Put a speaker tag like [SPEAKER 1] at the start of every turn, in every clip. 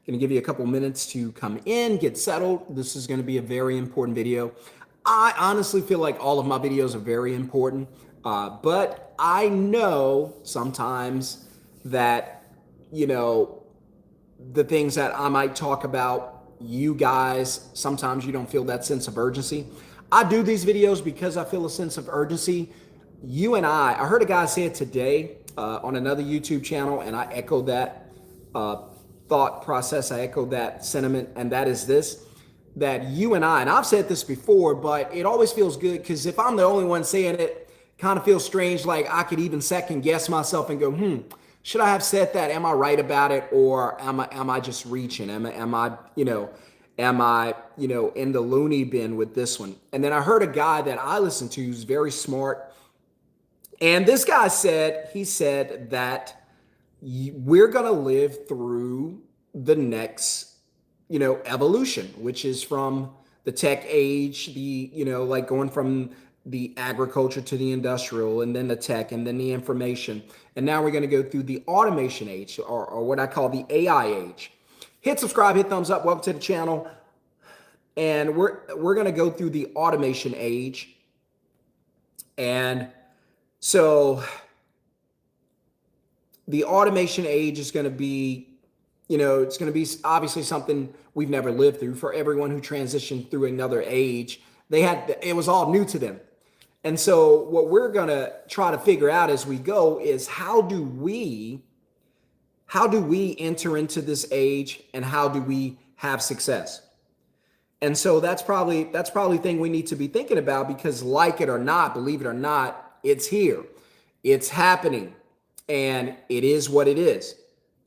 [SPEAKER 1] Going to give you a couple minutes to come in, get settled. This is going to be a very important video. I honestly feel like all of my videos are very important, but I know sometimes that, the things that I might talk about, you guys, sometimes you don't feel that sense of urgency. I do these videos because I feel a sense of urgency. You and I heard a guy say it today on another YouTube channel, and I echo that thought process. I echo that sentiment, and that is this, that you and I've said this before, but it always feels good because if I'm the only one saying it, kind of feels strange, like I could even second guess myself and go, should I have said that? Am I right about it? Or am I just reaching? Am I in the loony bin with this one? And then I heard a guy that I listen to who's very smart. And this guy said that we're going to live through the next, evolution, which is from the tech age, like going from the agriculture to the industrial, and then the tech, and then the information. And now we're going to go through the automation age, or what I call the AI age. Hit subscribe, hit thumbs up, welcome to the channel. And we're going to go through the automation age. And so the automation age is going to be, it's going to be obviously something we've never lived through. For everyone who transitioned through another age, it was all new to them. And so what we're going to try to figure out as we go is how do we enter into this age, and how do we have success? And so that's probably the thing we need to be thinking about, because like it or not, believe it or not, it's here, it's happening, and it is what it is.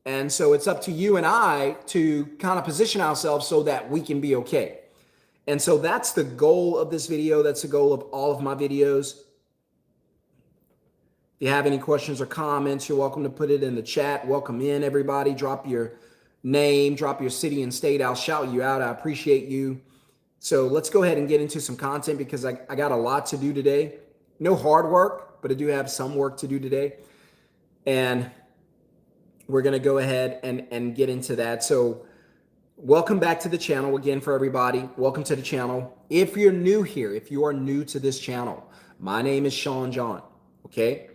[SPEAKER 1] And so it's up to you and I to kind of position ourselves so that we can be okay. And so that's the goal of this video. That's the goal of all of my videos. If you have any questions or comments, you're welcome to put it in the chat. Welcome in, everybody. Drop your name, drop your city and state. I'll shout you out. I appreciate you. So let's go ahead and get into some content, because I got a lot to do today. No hard work, but I do have some work to do today. And we're going to go ahead and get into that. So welcome back to the channel again for everybody. Welcome to the channel. If you're new here, if you are new to this channel, my name is Shon-Jhon, okay?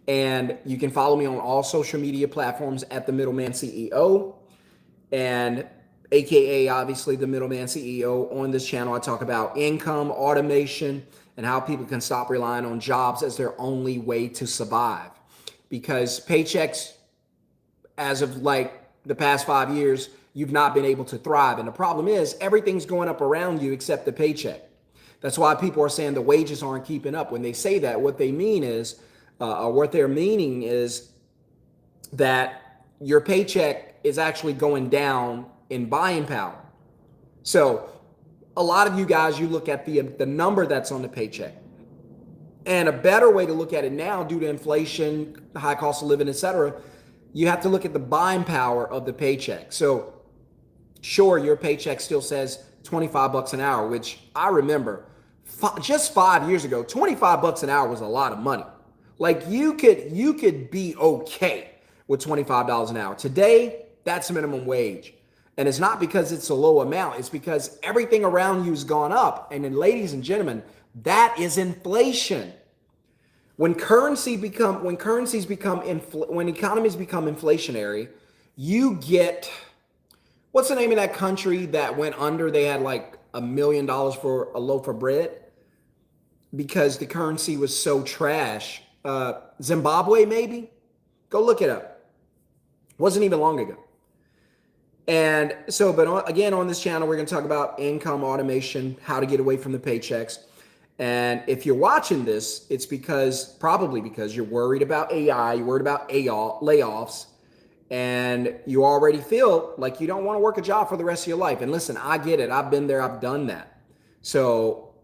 [SPEAKER 1] And you can follow me on all social media platforms at The Middleman CEO, and AKA obviously The Middleman CEO. On this channel, I talk about income, automation, and how people can stop relying on jobs as their only way to survive. Because paychecks, as of like the past 5 years, you've not been able to thrive. And the problem is everything's going up around you except the paycheck. That's why people are saying the wages aren't keeping up. When they say that, what they mean is, or what they're meaning is that your paycheck is actually going down in buying power. So a lot of you guys, you look at the number that's on the paycheck. And a better way to look at it now, due to inflation, the high cost of living, et cetera, you have to look at the buying power of the paycheck. So sure, your paycheck still says 25 bucks an hour, which I remember just 5 years ago, 25 bucks an hour was a lot of money. Like you could be okay with $25 an hour. Today, that's minimum wage. And it's not because it's a low amount. It's because everything around you has gone up. And then, ladies and gentlemen, that is inflation. When economies become inflationary, you get, what's the name of that country that went under? They had like $1 million for a loaf of bread because the currency was so trash. Zimbabwe, maybe? Go look it up. Wasn't even long ago. And so, but again, on this channel, we're going to talk about income automation, how to get away from the paychecks. And if you're watching this, it's probably because you're worried about AI, you're worried about layoffs, and you already feel like you don't want to work a job for the rest of your life. And listen, I get it. I've been there. I've done that. So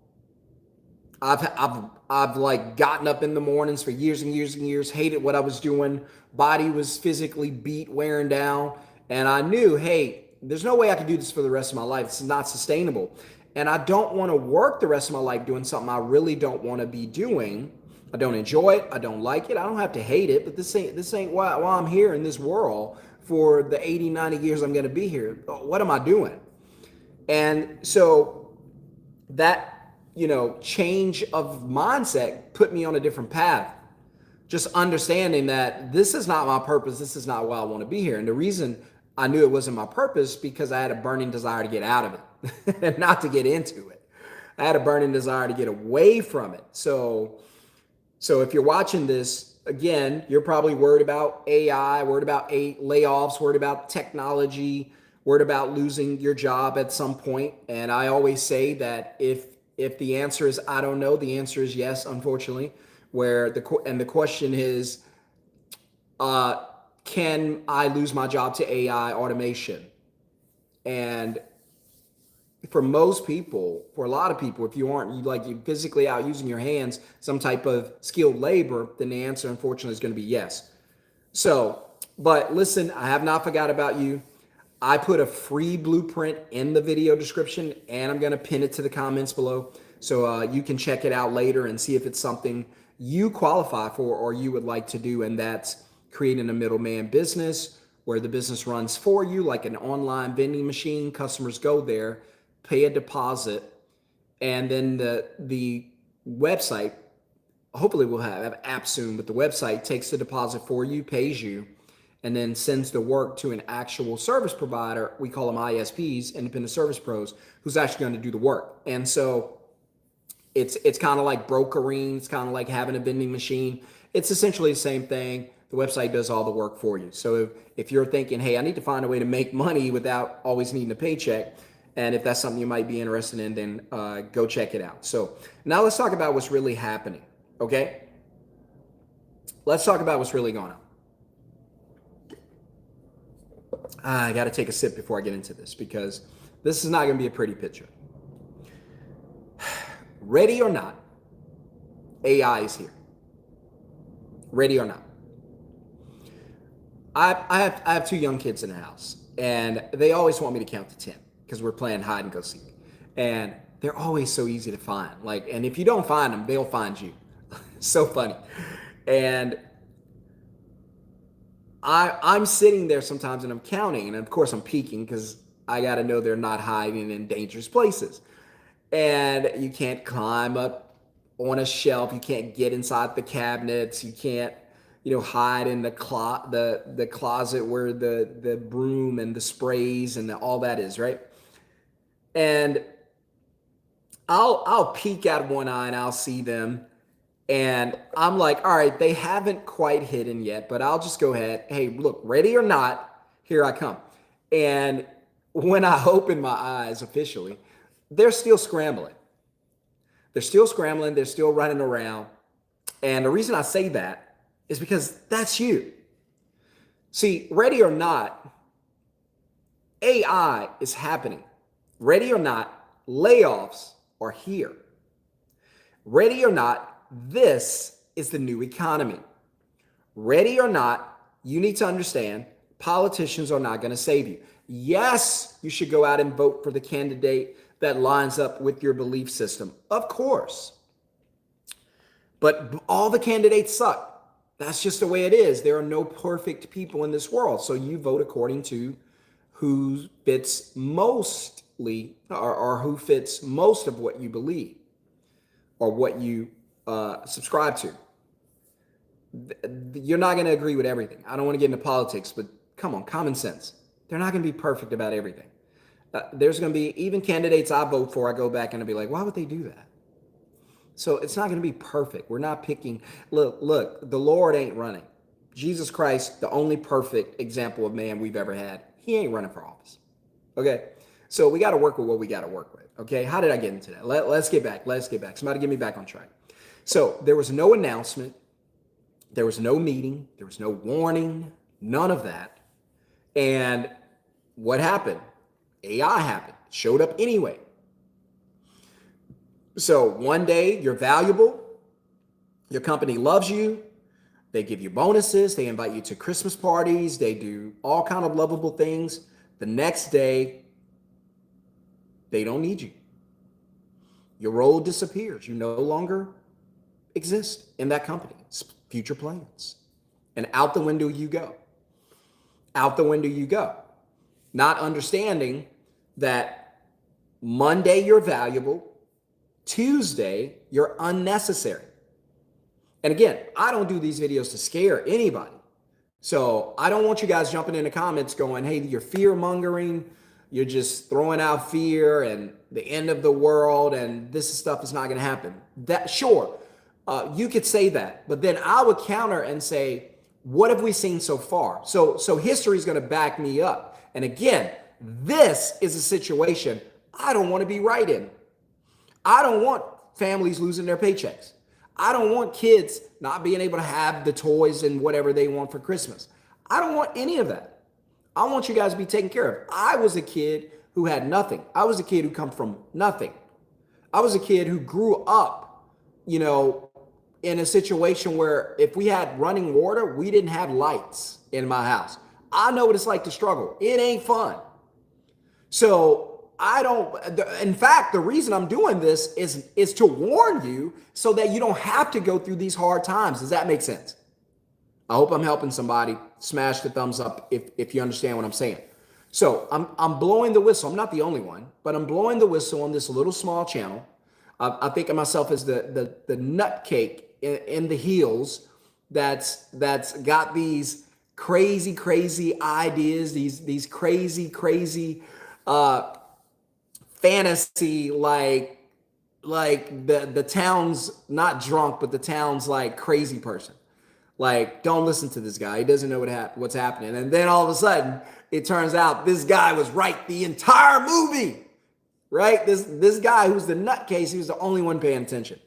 [SPEAKER 1] I've like gotten up in the mornings for years and years and years, hated what I was doing. Body was physically beat, wearing down. And I knew, hey, there's no way I could do this for the rest of my life. This is not sustainable. And I don't want to work the rest of my life doing something I really don't want to be doing. I don't enjoy it. I don't like it. I don't have to hate it, but this ain't why I'm here in this world for the 80, 90 years I'm going to be here. What am I doing? And so that, change of mindset put me on a different path. Just understanding that this is not my purpose. This is not why I want to be here. And the reason I knew it wasn't my purpose because I had a burning desire to get out of it and not to get into it. I had a burning desire to get away from it. So if you're watching this, again, you're probably worried about AI, worried about layoffs, worried about technology, worried about losing your job at some point. And I always say that if the answer is I don't know, the answer is yes, unfortunately. The question is, can I lose my job to AI automation? And for most people, for a lot of people, if you aren't you physically out using your hands, some type of skilled labor, then the answer, unfortunately, is going to be yes. So, but listen, I have not forgot about you. I put a free blueprint in the video description, and I'm going to pin it to the comments below. So you can check it out later and see if it's something you qualify for or you would like to do. And that's creating a middleman business where the business runs for you, like an online vending machine. Customers go there, pay a deposit, and then the website, hopefully we'll have an app soon, but the website takes the deposit for you, pays you, and then sends the work to an actual service provider. We call them ISPs, independent service pros, who's actually going to do the work. And so it's kind of like brokering. It's kind of like having a vending machine. It's essentially the same thing. The website does all the work for you. So if you're thinking, hey, I need to find a way to make money without always needing a paycheck, and if that's something you might be interested in, then go check it out. So now let's talk about what's really happening, okay? Let's talk about what's really going on. I got to take a sip before I get into this because this is not going to be a pretty picture. Ready or not, AI is here. Ready or not. I have two young kids in the house, and they always want me to count to 10 because we're playing hide and go seek. And they're always so easy to find. And if you don't find them, they'll find you. So funny. And I'm sitting there sometimes and I'm counting, and of course I'm peeking because I got to know they're not hiding in dangerous places. And you can't climb up on a shelf. You can't get inside the cabinets. You can't, hide in the closet where the broom and the sprays and all that is, right? And I'll peek out one eye and I'll see them. And I'm like, all right, they haven't quite hidden yet, but I'll just go ahead. Hey, look, ready or not, here I come. And when I open my eyes officially, they're still scrambling. They're still scrambling. They're still running around. And the reason I say that is because that's you. See, ready or not, AI is happening. Ready or not, layoffs are here. Ready or not, this is the new economy. Ready or not, you need to understand politicians are not going to save you. Yes, you should go out and vote for the candidate that lines up with your belief system. Of course. But all the candidates suck. That's just the way it is. There are no perfect people in this world. So you vote according to who fits mostly or who fits most of what you believe or what you subscribe to. You're not going to agree with everything. I don't want to get into politics, but come on, common sense. They're not going to be perfect about everything. There's going to be even candidates I vote for, I go back and I'll be like, why would they do that? So it's not going to be perfect. We're not picking. Look, the Lord ain't running. Jesus Christ, the only perfect example of man we've ever had, he ain't running for office. Okay? So we got to work with what we got to work with. Okay? How did I get into that? Let's get back. Somebody get me back on track. So there was no announcement. There was no meeting. There was no warning. None of that. And what happened? AI happened. Showed up anyway. So one day you're valuable. Your company loves you. They give you bonuses. They invite you to Christmas parties. They do all kind of lovable things. The next day, they don't need you. Your role disappears. You no longer exist in that company. It's future plans. And out the window you go. Out the window you go. Not understanding that Monday you're valuable, Tuesday you're unnecessary. And again, I don't do these videos to scare anybody. So I don't want you guys jumping in the comments going, hey, you're fear mongering. You're just throwing out fear and the end of the world and this stuff is not going to happen. That sure, you could say that, but then I would counter and say, what have we seen so far? So history is going to back me up. And again, this is a situation I don't want to be right in. I don't want families losing their paychecks. I don't want kids not being able to have the toys and whatever they want for Christmas. I don't want any of that. I want you guys to be taken care of. I was a kid who had nothing. I was a kid who come from nothing. I was a kid who grew up, in a situation where if we had running water, we didn't have lights in my house. I know what it's like to struggle. It ain't fun. So in fact, the reason I'm doing this is to warn you so that you don't have to go through these hard times. Does that make sense? I hope I'm helping somebody. Smash the thumbs up if you understand what I'm saying. So I'm blowing the whistle. I'm not the only one, but I'm blowing the whistle on this little small channel. I think of myself as the nutcake in the heels that's got these crazy ideas, these crazy fantasy, like the town's not drunk, but the town's like crazy person. Like, don't listen to this guy. He doesn't know what's happening. And then all of a sudden, it turns out this guy was right the entire movie, right? This guy who's the nutcase, he was the only one paying attention.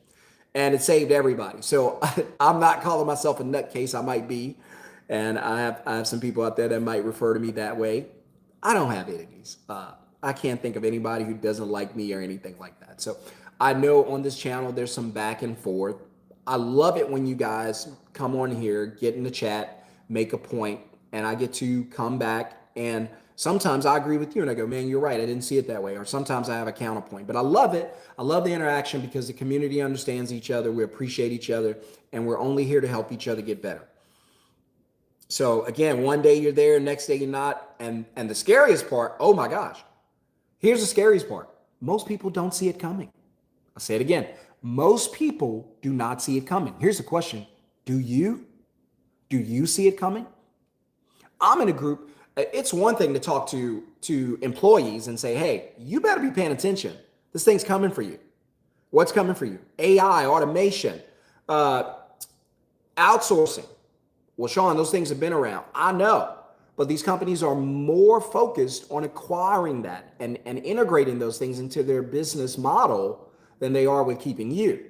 [SPEAKER 1] And it saved everybody. So I'm not calling myself a nutcase. I might be. And I have some people out there that might refer to me that way. I don't have enemies. I can't think of anybody who doesn't like me or anything like that. So I know on this channel, there's some back and forth. I love it when you guys come on here, get in the chat, make a point, and I get to come back. And sometimes I agree with you and I go, man, you're right. I didn't see it that way. Or sometimes I have a counterpoint, but I love it. I love the interaction because the community understands each other. We appreciate each other, and we're only here to help each other get better. So again, one day you're there, next day you're not. And the scariest part, oh my gosh, here's the scariest part. Most people don't see it coming. I'll say it again. Most people do not see it coming. Here's the question. Do you? Do you see it coming? I'm in a group. It's one thing to talk to employees and say, hey, you better be paying attention. This thing's coming for you. What's coming for you? AI, automation, outsourcing. Well, Shon, those things have been around. I know. But these companies are more focused on acquiring that and integrating those things into their business model than they are with keeping you.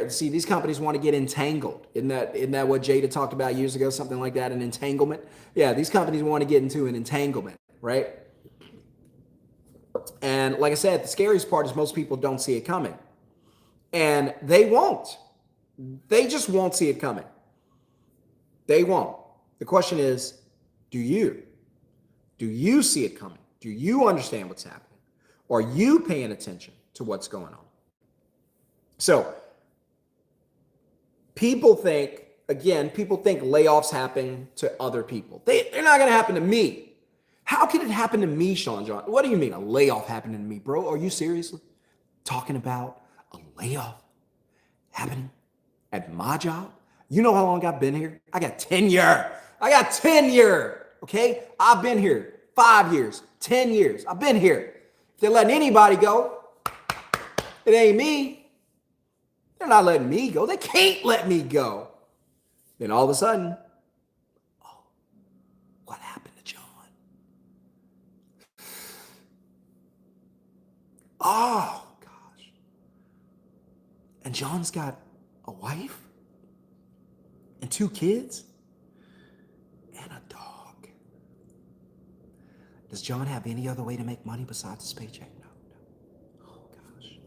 [SPEAKER 1] See, these companies want to get entangled. Isn't that what Jada talked about years ago? Something like that, an entanglement? Yeah, these companies want to get into an entanglement, right? And like I said, the scariest part is most people don't see it coming. And they won't. They just won't see it coming. They won't. The question is, do you? Do you see it coming? Do you understand what's happening? Are you paying attention to what's going on? So people think layoffs happen to other people. They're not going to happen to me. How can it happen to me, Shon-Jhon? What do you mean a layoff happening to me, bro? Are you seriously talking about a layoff happening at my job? You know how long I've been here? I got tenure. Okay? I've been here 5 years, 10 years. I've been here. If they're letting anybody go, it ain't me. They're not letting me go. They can't let me go. Then all of a sudden, oh, what happened to John? Oh, gosh. And John's got a wife and 2 kids and a dog. Does John have any other way to make money besides his paycheck? No. Oh, gosh.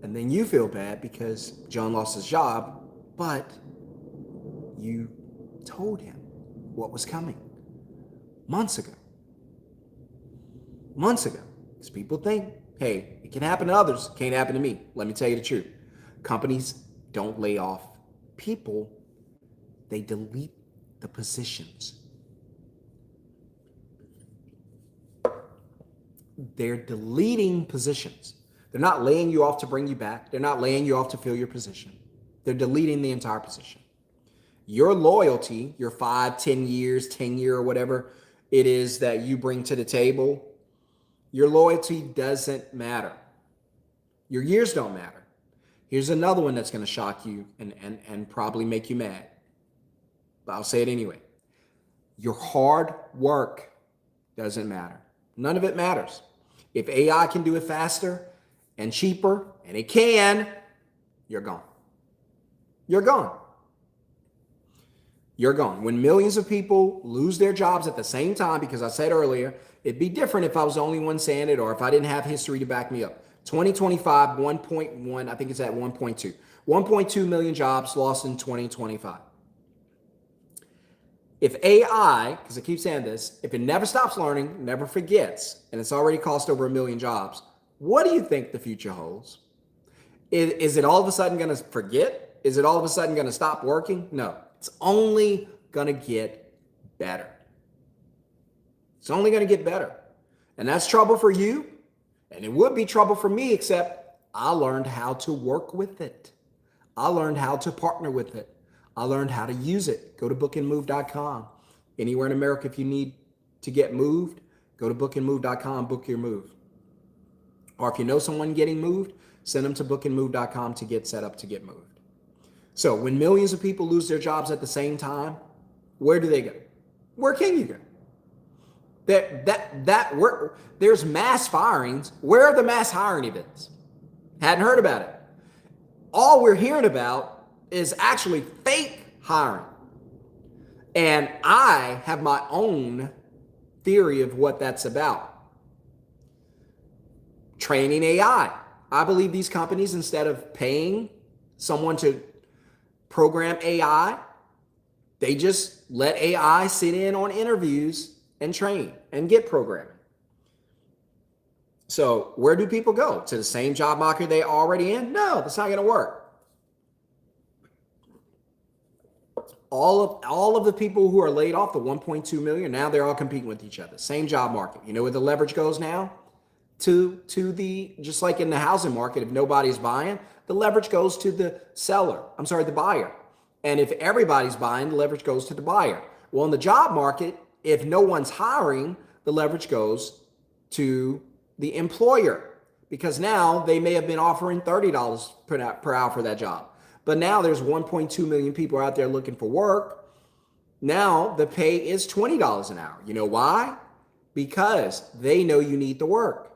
[SPEAKER 1] And then you feel bad because John lost his job, but you told him what was coming months ago. Because people think, hey, it can happen to others, it can't happen to me. Let me tell you the truth. Companies don't lay off people. They delete the positions. They're deleting positions. They're not laying you off to bring you back. They're not laying you off to fill your position. They're deleting the entire position. Your loyalty, your 5, 10 years, 10-year or whatever it is that you bring to the table, your loyalty doesn't matter. Your years don't matter. Here's another one that's going to shock you and probably make you mad. But I'll say it anyway. Your hard work doesn't matter. None of it matters. If AI can do it faster and cheaper, and it can, you're gone. You're gone. You're gone. When millions of people lose their jobs at the same time, because I said earlier, it'd be different if I was the only one saying it or if I didn't have history to back me up. 2025, 1.1, I think it's at 1.2. 1.2 million jobs lost in 2025. If AI, because I keep saying this, if it never stops learning, never forgets, and it's already cost over 1 million jobs, what do you think the future holds? Is it all of a sudden going to forget? Is it all of a sudden going to stop working? No, it's only going to get better. It's only going to get better. And that's trouble for you. And it would be trouble for me, except I learned how to work with it. I learned how to partner with it. I learned how to use it. Go to bookandmove.com. Anywhere in America, if you need to get moved, go to bookandmove.com, book your move. Or if you know someone getting moved, send them to bookandmove.com to get set up to get moved. So when millions of people lose their jobs at the same time, where do they go? Where can you go? There's mass firings. Where are the mass hiring events? Hadn't heard about it. All we're hearing about is actually fake hiring. And I have my own theory of what that's about. Training AI. I believe these companies, instead of paying someone to program AI, they just let AI sit in on interviews and train and get programming. So where do people go? To the same job market they already in? No, that's not going to work. All of the people who are laid off, the 1.2 million, now they're all competing with each other. Same job market. You know where the leverage goes now? To the, just like in the housing market, if nobody's buying, the leverage goes to the the buyer. And if everybody's buying, the leverage goes to the buyer. Well, in the job market, if no one's hiring, the leverage goes to the employer, because now they may have been offering $30 per hour for that job. But now there's 1.2 million people out there looking for work. Now the pay is $20 an hour. You know why? Because they know you need the work.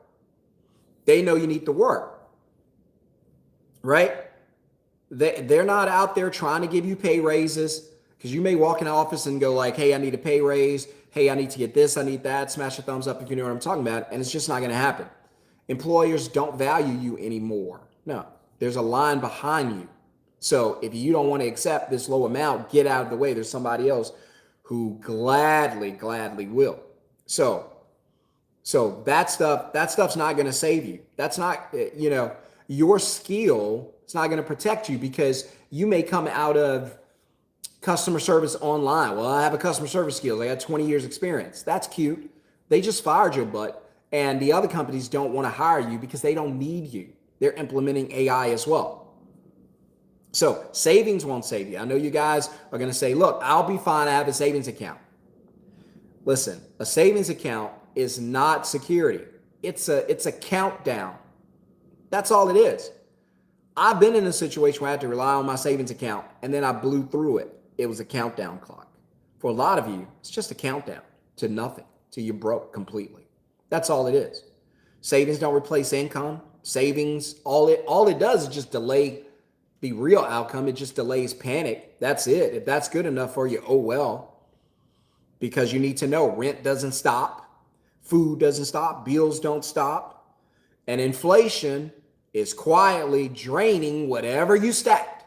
[SPEAKER 1] They know you need the work, right? They're not out there trying to give you pay raises, because you may walk in the office and go like, hey, I need a pay raise. Hey, I need to get this. I need that. Smash a thumbs up if you know what I'm talking about. And it's just not going to happen. Employers don't value you anymore. No, there's a line behind you. So if you don't want to accept this low amount, get out of the way. There's somebody else who gladly will. So that stuff's not going to save you. That's not, your skill. It's not going to protect you, because you may come out of customer service online. Well, I have a customer service skill. I got 20 years experience. That's cute. They just fired your butt, and the other companies don't want to hire you because they don't need you. They're implementing AI as well. So savings won't save you. I know you guys are going to say, look, I'll be fine. I have a savings account. Listen, a savings account is not security. It's a countdown. That's all it is. I've been in a situation where I had to rely on my savings account, and then I blew through it. It was a countdown clock. For a lot of you, it's just a countdown to nothing, till you're broke completely. That's all it is. Savings don't replace income. Savings, all it does is just delay the real outcome. It just delays panic. That's it. If that's good enough for you, oh well. Because you need to know rent doesn't stop, food doesn't stop, bills don't stop, and inflation is quietly draining whatever you stacked.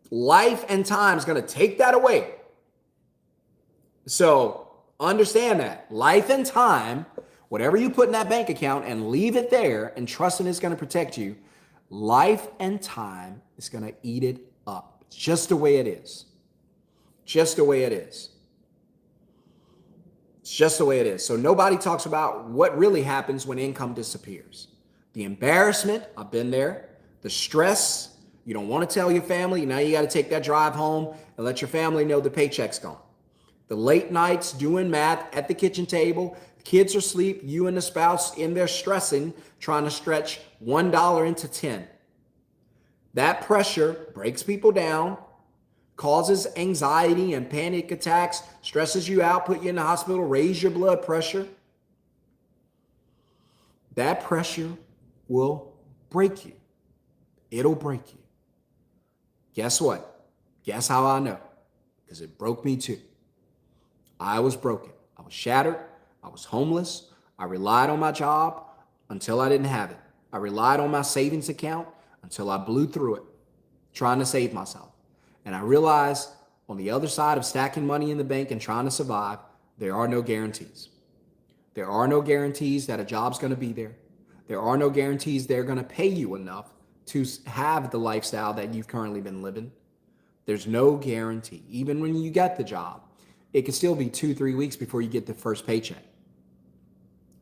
[SPEAKER 1] Life and time is going to take that away. So understand that. Life and time, whatever you put in that bank account and leave it there and trusting it's going to protect you, life and time is going to eat it up. It's just the way it is. Just the way it is. It's just the way it is. So nobody talks about what really happens when income disappears. The embarrassment, I've been there. The stress, you don't want to tell your family. Now you got to take that drive home and let your family know the paycheck's gone. The late nights doing math at the kitchen table, kids are asleep, you and the spouse in there stressing, trying to stretch $1 into 10. That pressure breaks people down, causes anxiety and panic attacks, stresses you out, put you in the hospital, raise your blood pressure. That pressure will break you. It'll break you. Guess what? Guess how I know? Because it broke me too. I was broken. I was shattered. I was homeless. I relied on my job until I didn't have it. I relied on my savings account until I blew through it, trying to save myself. And I realized on the other side of stacking money in the bank and trying to survive, there are no guarantees. There are no guarantees that a job's going to be there. There are no guarantees they're going to pay you enough to have the lifestyle that you've currently been living. There's no guarantee. Even when you get the job, it can still be 2-3 weeks before you get the first paycheck.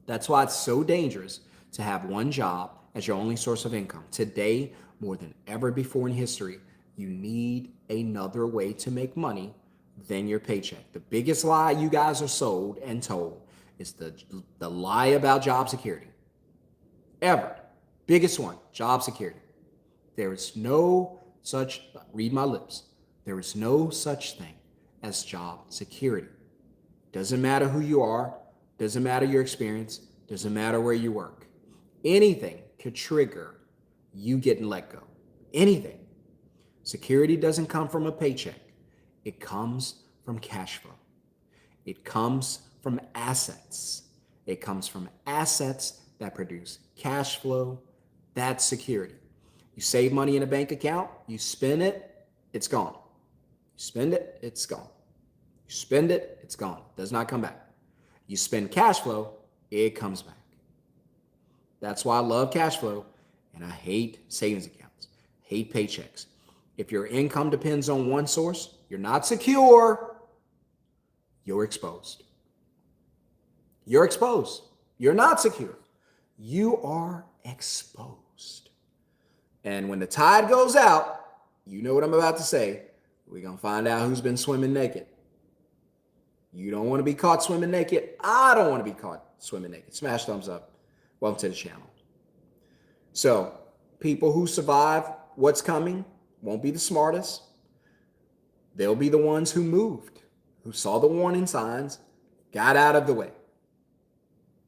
[SPEAKER 1] That's why it's so dangerous to have one job as your only source of income. Today, more than ever before in history, you need another way to make money than your paycheck. The biggest lie you guys are sold and told is the lie about job security. Ever. Biggest one, job security. There is no such, read my lips, there is no such thing as job security. Doesn't matter who you are, doesn't matter your experience, doesn't matter where you work. Anything could trigger you getting let go. Anything. Security doesn't come from a paycheck. It comes from cash flow. It comes from assets. It comes from assets that produce cash flow. That's security. You save money in a bank account, you spend it, it's gone. You spend it, it's gone. You spend it, it's gone. It does not come back. You spend cash flow, it comes back. That's why I love cash flow and I hate savings accounts, hate paychecks. If your income depends on one source, you're not secure, you're exposed. You're exposed. You're not secure. You are exposed. And when the tide goes out, you know what I'm about to say. We're going to find out who's been swimming naked. You don't want to be caught swimming naked. I don't want to be caught swimming naked. Smash thumbs up. Welcome to the channel. So, people who survive what's coming won't be the smartest. They'll be the ones who moved, who saw the warning signs, got out of the way.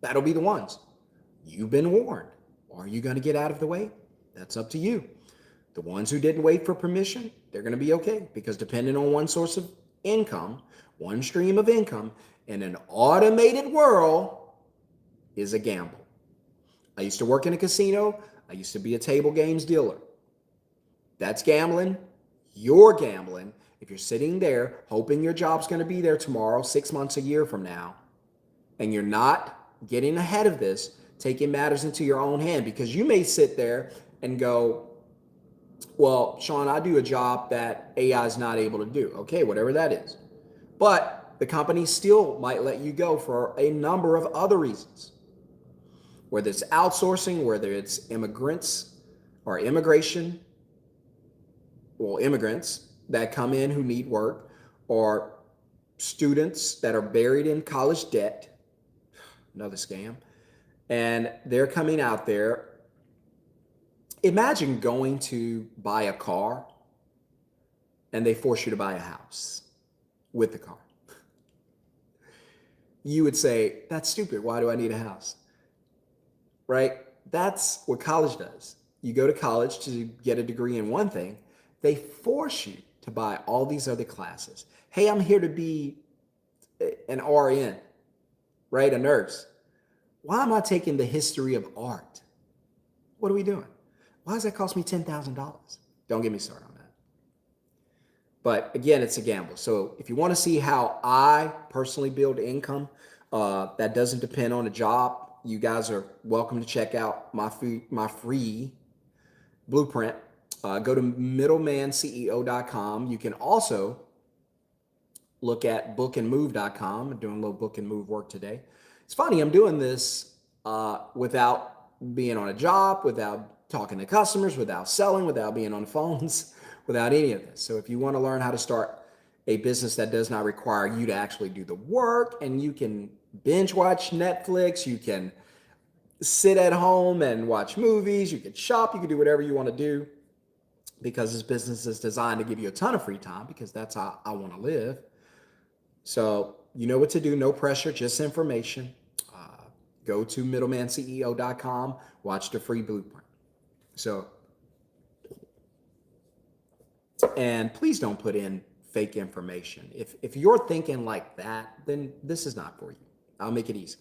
[SPEAKER 1] That'll be the ones. You've been warned. Are you going to get out of the way? That's up to you. The ones who didn't wait for permission, they're going to be okay, because depending on one source of income, one stream of income in an automated world is a gamble. I used to work in a casino. I used to be a table games dealer. That's gambling. You're gambling if you're sitting there hoping your job's going to be there tomorrow, 6 months, a year from now, and you're not getting ahead of this, taking matters into your own hand, because you may sit there and go, well, Shon, I do a job that AI is not able to do. Okay, whatever that is. But the company still might let you go for a number of other reasons. Whether it's outsourcing, whether it's immigrants or immigration, well, immigrants that come in who need work, or students that are buried in college debt, another scam, and they're coming out there. Imagine going to buy a car and they force you to buy a house with the car. You would say, that's stupid. Why do I need a house? Right? That's what college does. You go to college to get a degree in one thing. They force you to buy all these other classes. Hey, I'm here to be an RN, right? A nurse. Why am I taking the history of art? What are we doing? Why does that cost me $10,000? Don't get me started on that. But again, it's a gamble. So if you want to see how I personally build income that doesn't depend on a job, you guys are welcome to check out my free blueprint. Go to middlemanceo.com. You can also look at bookandmove.com. I'm doing a little book and move work today. It's funny, I'm doing this without being on a job, without talking to customers, without selling, without being on phones, without any of this. So if you want to learn how to start a business that does not require you to actually do the work, and you can binge watch Netflix, you can sit at home and watch movies, you can shop, you can do whatever you want to do, because this business is designed to give you a ton of free time, because that's how I want to live. So you know what to do, no pressure, just information. Go to middlemanceo.com, watch the free blueprint. So, and please don't put in fake information. If you're thinking like that, then this is not for you. I'll make it easy,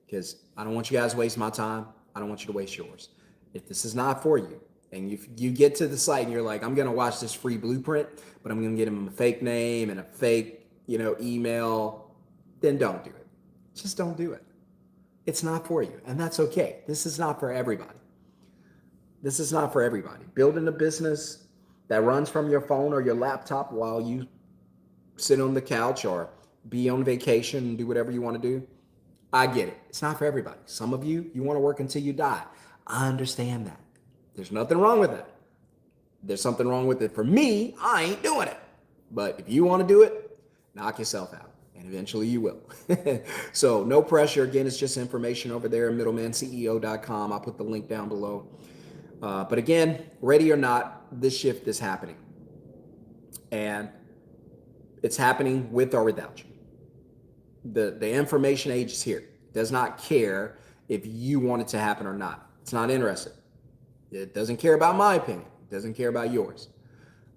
[SPEAKER 1] because I don't want you guys to waste my time. I don't want you to waste yours. If this is not for you, and you get to the site and you're like, I'm going to watch this free blueprint, but I'm going to get them a fake name and a fake, email, then don't do it. Just don't do it. It's not for you, and that's okay. This is not for everybody. This is not for everybody. Building a business that runs from your phone or your laptop while you sit on the couch or be on vacation and do whatever you want to do, I get it. It's not for everybody. Some of you want to work until you die. I understand that. There's nothing wrong with that. There's something wrong with it for me. I ain't doing it. But if you want to do it, knock yourself out, and eventually you will. So no pressure. Again, it's just information over there at middlemanceo.com. I'll put the link down below. But again, ready or not, this shift is happening. And it's happening with or without you. The information age is here. It does not care if you want it to happen or not. It's not interested. It doesn't care about my opinion. It doesn't care about yours.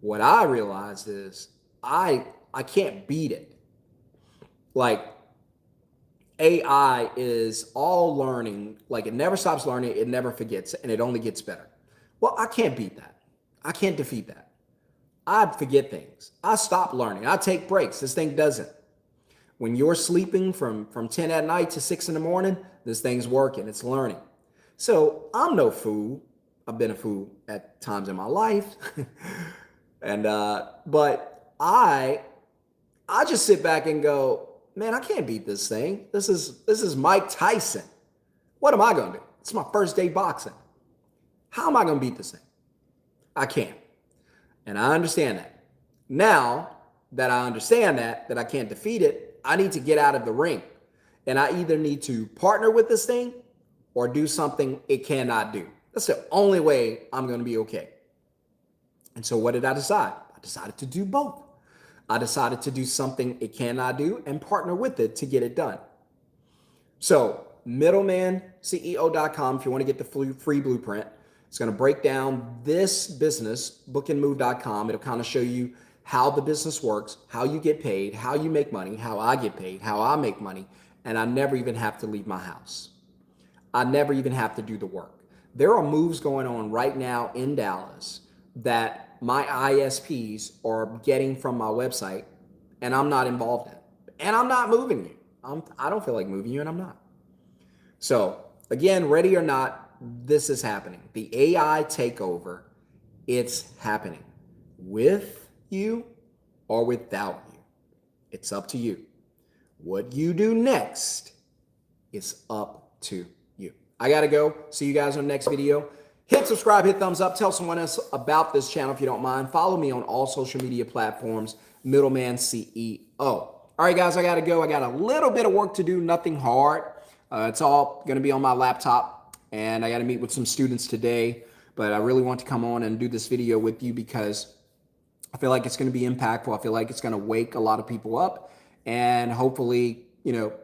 [SPEAKER 1] What I realized is I can't beat it. Like, AI is all learning. Like, it never stops learning. It never forgets, and it only gets better. Well, I can't beat that. I can't defeat that. I forget things. I stop learning. I take breaks. This thing doesn't. When you're sleeping from 10 at night to 6 in the morning, this thing's working. It's learning. So I'm no fool. I've been a fool at times in my life. But I just sit back and go, man, I can't beat this thing. This is Mike Tyson. What am I going to do? It's my first day boxing. How am I going to beat this thing? I can't. And I understand that. Now that I understand that I can't defeat it, I need to get out of the ring. And I either need to partner with this thing or do something it cannot do. That's the only way I'm going to be okay. And so what did I decide? I decided to do both. I decided to do something it cannot do and partner with it to get it done. So middlemanceo.com, if you want to get the free blueprint, it's going to break down this business, bookandmove.com. It'll kind of show you how the business works, how you get paid, how you make money, how I get paid, how I make money, and I never even have to leave my house. I never even have to do the work. There are moves going on right now in Dallas that my ISPs are getting from my website, and I'm not involved in. And I'm not moving you. I don't feel like moving you, and I'm not. So again, ready or not, this is happening. The AI takeover, it's happening with you or without you. It's up to you. What you do next is up to you. I got to go. See you guys on the next video. Hit subscribe, hit thumbs up. Tell someone else about this channel if you don't mind. Follow me on all social media platforms, Middleman CEO. All right, guys, I got to go. I got a little bit of work to do, nothing hard. It's all going to be on my laptop, and I got to meet with some students today. But I really want to come on and do this video with you because I feel like it's going to be impactful. I feel like it's going to wake a lot of people up, and hopefully,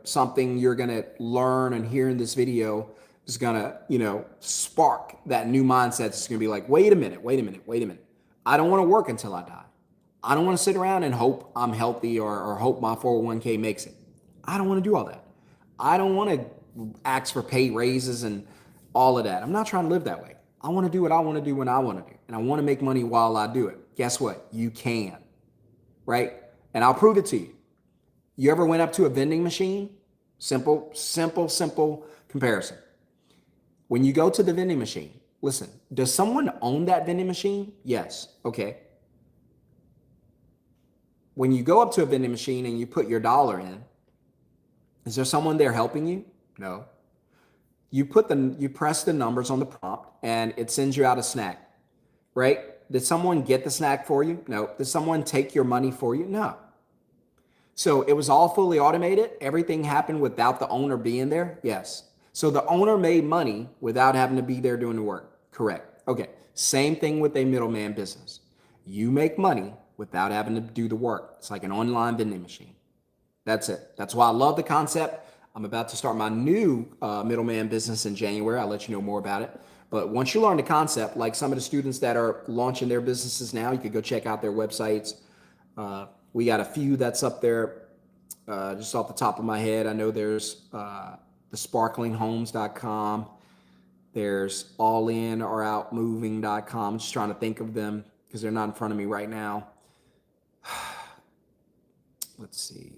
[SPEAKER 1] something you're going to learn and hear in this video is going to, spark that new mindset. It's going to be like, wait a minute. I don't want to work until I die. I don't want to sit around and hope I'm healthy or hope my 401k makes it. I don't want to do all that. I don't want to ask for pay raises and all of that. I'm not trying to live that way. I want to do what I want to do when I want to do. And I want to make money while I do it. Guess what? You can, right? And I'll prove it to you. You ever went up to a vending machine? Simple comparison. When you go to the vending machine, listen, does someone own that vending machine? Yes. Okay. when you go up to a vending machine and you put your dollar in, is there someone there helping you? No. You press the numbers on the prompt and it sends you out a snack, right? Did someone get the snack for you? No. Did someone take your money for you? No. So it was all fully automated. Everything happened without the owner being there. Yes. So the owner made money without having to be there doing the work. Correct. Okay. Same thing with a middleman business. You make money without having to do the work. It's like an online vending machine. That's it. That's why I love the concept. I'm about to start my new middleman business in January. I'll let you know more about it. But once you learn the concept, like some of the students that are launching their businesses now, you could go check out their websites. We got a few that's up there just off the top of my head. I know there's the sparklinghomes.com. There's allinorOutmoving.com. I'm just trying to think of them because they're not in front of me right now. Let's see.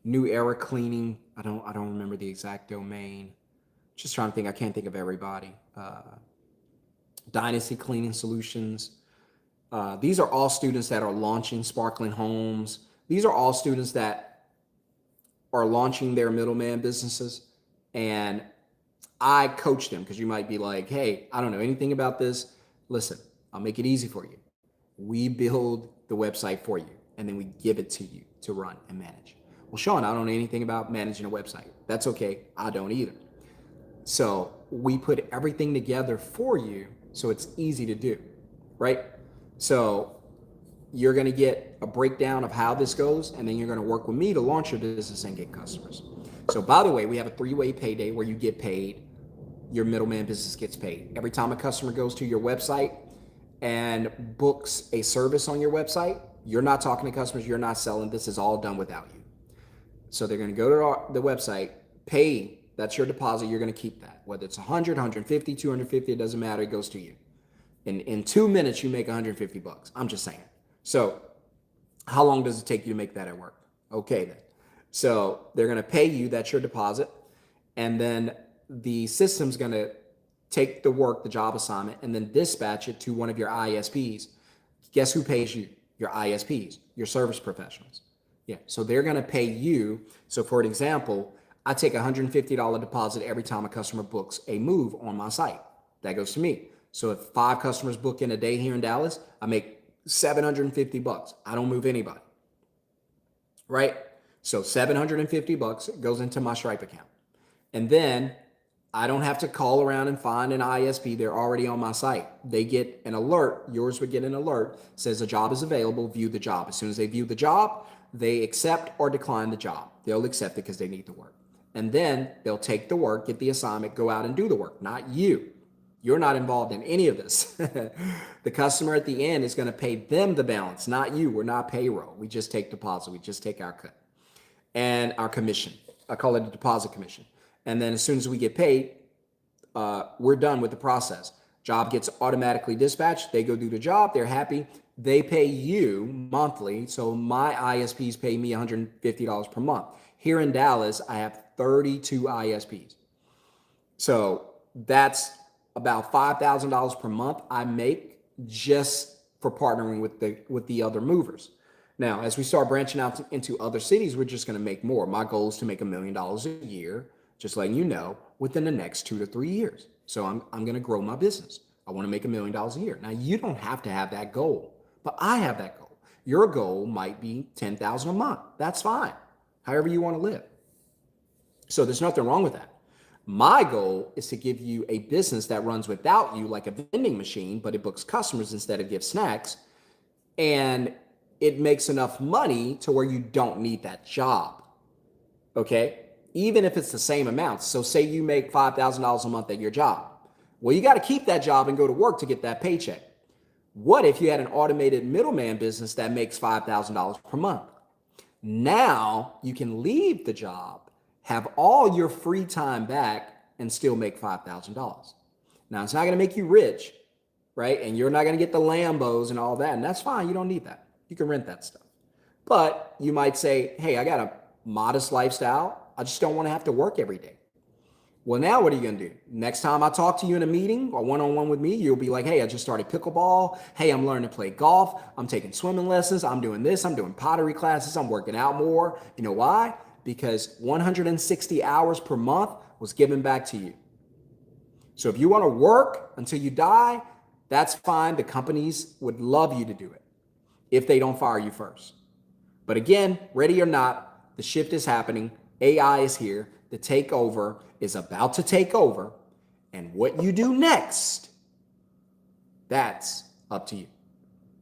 [SPEAKER 1] New Era Cleaning. I don't remember the exact domain. Just trying to think. I can't think of everybody. Dynasty Cleaning Solutions. These are all students that are launching Sparkling Homes. These are all students that are launching their middleman businesses. And I coach them because you might be like, hey, I don't know anything about this. Listen, I'll make it easy for you. We build the website for you and then we give it to you to run and manage. Well, Shon, I don't know anything about managing a website. That's okay. I don't either. So we put everything together for you so it's easy to do, right? So you're going to get a breakdown of how this goes, and then you're going to work with me to launch your business and get customers. So by the way, we have a 3-way payday where you get paid. Your middleman business gets paid. Every time a customer goes to your website and books a service on your website, you're not talking to customers, you're not selling. This is all done without you. So they're going to go to the website, pay, that's your deposit, you're going to keep that. Whether it's 100, 150, 250, it doesn't matter, it goes to you. In 2 minutes, you make 150 bucks. I'm just saying. So how long does it take you to make that at work? Okay then. So they're going to pay you, that's your deposit. And then the system's going to take the work, the job assignment, and then dispatch it to one of your ISPs. Guess who pays you? Your ISPs, your service professionals. Yeah, so they're going to pay you. So for an example, I take a $150 deposit every time a customer books a move on my site. That goes to me. So if 5 customers book in a day here in Dallas, I make 750 bucks. I don't move anybody. Right? So 750 bucks goes into my Stripe account. And then I don't have to call around and find an ISP. They're already on my site. They get an alert. Yours would get an alert. Says a job is available. View the job. As soon as they view the job, they accept or decline the job. They'll accept it because they need the work. And then they'll take the work, get the assignment, go out and do the work, not you. You're not involved in any of this. The customer at the end is going to pay them the balance, not you. We're not payroll. We just take deposit. We just take our cut and our commission. I call it a deposit commission. And then as soon as we get paid, we're done with the process. Job gets automatically dispatched. They go do the job. They're happy. They pay you monthly. So my ISPs pay me $150 per month. Here in Dallas, I have 32 ISPs. So that's about $5,000 per month I make just for partnering with the other movers. Now, as we start branching out into other cities, we're just going to make more. My goal is to make $1 million a year, just letting you know, within the next 2 to 3 years. So I'm going to grow my business. I want to make $1 million a year. Now, you don't have to have that goal, but I have that goal. Your goal might be $10,000 a month. That's fine. However you want to live. So there's nothing wrong with that. My goal is to give you a business that runs without you, like a vending machine, but it books customers instead of gives snacks. And it makes enough money to where you don't need that job. Okay? Even if it's the same amount. So say you make $5,000 a month at your job. Well, you got to keep that job and go to work to get that paycheck. What if you had an automated middleman business that makes $5,000 per month? Now you can leave the job, have all your free time back, and still make $5,000. Now, it's not going to make you rich, right? And you're not going to get the Lambos and all that. And that's fine. You don't need that. You can rent that stuff. But you might say, hey, I got a modest lifestyle. I just don't want to have to work every day. Well, now what are you going to do? Next time I talk to you in a meeting or one-on-one with me, you'll be like, hey, I just started pickleball. Hey, I'm learning to play golf. I'm taking swimming lessons. I'm doing this. I'm doing pottery classes. I'm working out more. You know why? Because 160 hours per month was given back to you. So if you want to work until you die, that's fine. The companies would love you to do it if they don't fire you first. But again, ready or not, the shift is happening. AI is here. The takeover is about to take over. And what you do next, that's up to you.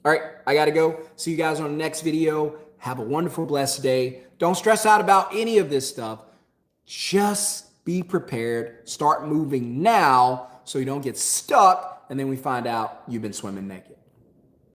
[SPEAKER 1] All right, I got to go. See you guys on the next video. Have a wonderful, blessed day. Don't stress out about any of this stuff. Just be prepared. Start moving now so you don't get stuck and then we find out you've been swimming naked.